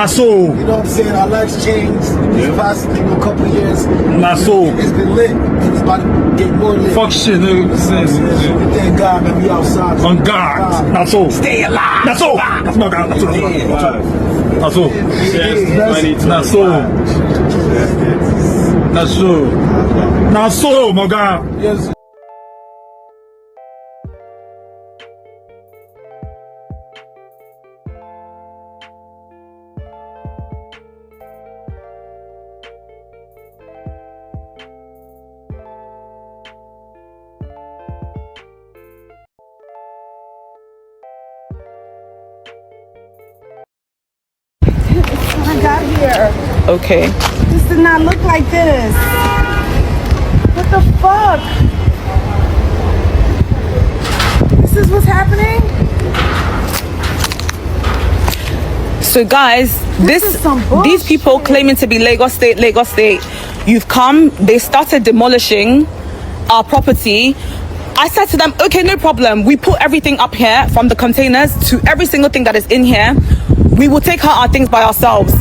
so. You know what I'm saying? Our lives changed these past couple of years. Nah, so. It's been lit, and it's about to get more lit. Fuck shit, nigga. We thank God, man. We outside. On God. Nah, so. Stay alive. Nah, so. That's my God. Nah, so. Nah, so. Nah, so. Nah, so, my God. Yes. I got here. Okay. This did not look like this. What the fuck? This is what's happening? So guys, these people claiming to be Lagos State, you've come, they started demolishing our property. I said to them, okay, no problem. We put everything up here, from the containers to every single thing that is in here. We will take out our things by ourselves.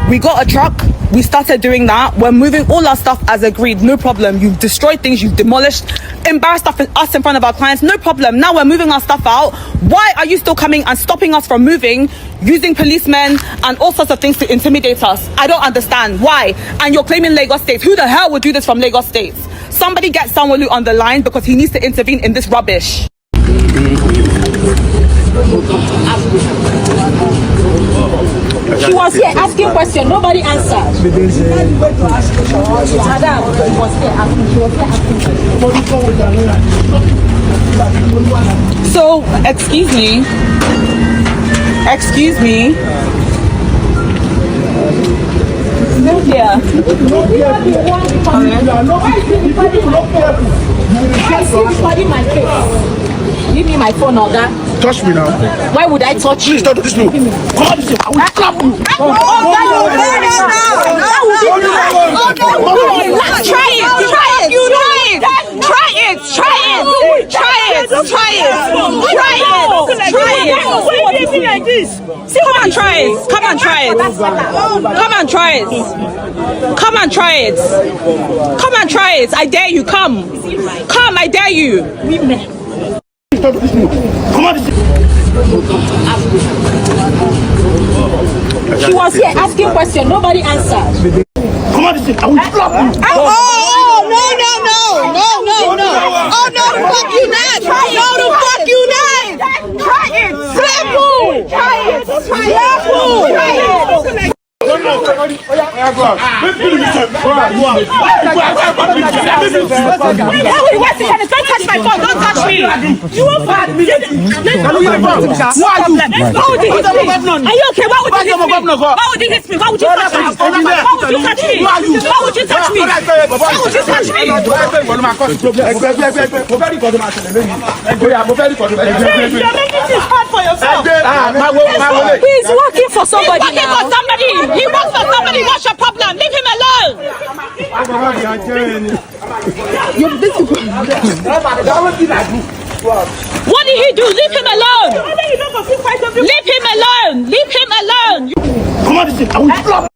We got a truck. We started doing that. We're moving all our stuff as agreed. No problem. You've destroyed things. You've demolished, embarrassed us in front of our clients. No problem. Now we're moving our stuff out. Why are you still coming and stopping us from moving, using policemen and all sorts of things to intimidate us? I don't understand. Why? And you're claiming Lagos State. Who the hell would do this from Lagos State? Somebody get Sanwo-Olu on the line because he needs to intervene in this rubbish. She was here asking questions. Nobody answered. Madam was here asking. She was here asking. So, excuse me. No, yeah. My face. Give me my phone, Oga. Touch me now. Why would I touch you? Please don't do this. Come on, I will clap you. Let's try it. I dare you. Come, I dare you. Come on. She was here asking questions. Nobody answered. Come on, I will slap you. No. Oh, no, fuck you not. No, the fuck you not. Try it. Slap who? Try it. Slap who? Don't touch my phone. Don't touch me. You won't find me. Are you okay? Why would you hit me? Why would you hit me? Why would you touch me? Why would you touch me? Why would you touch me? Why would you touch me? You're making this hard for yourself. He's working for somebody now. He works for somebody. What's your problem? Leave him alone. What did he do? Leave him alone. Leave him alone. Come on, I will slap.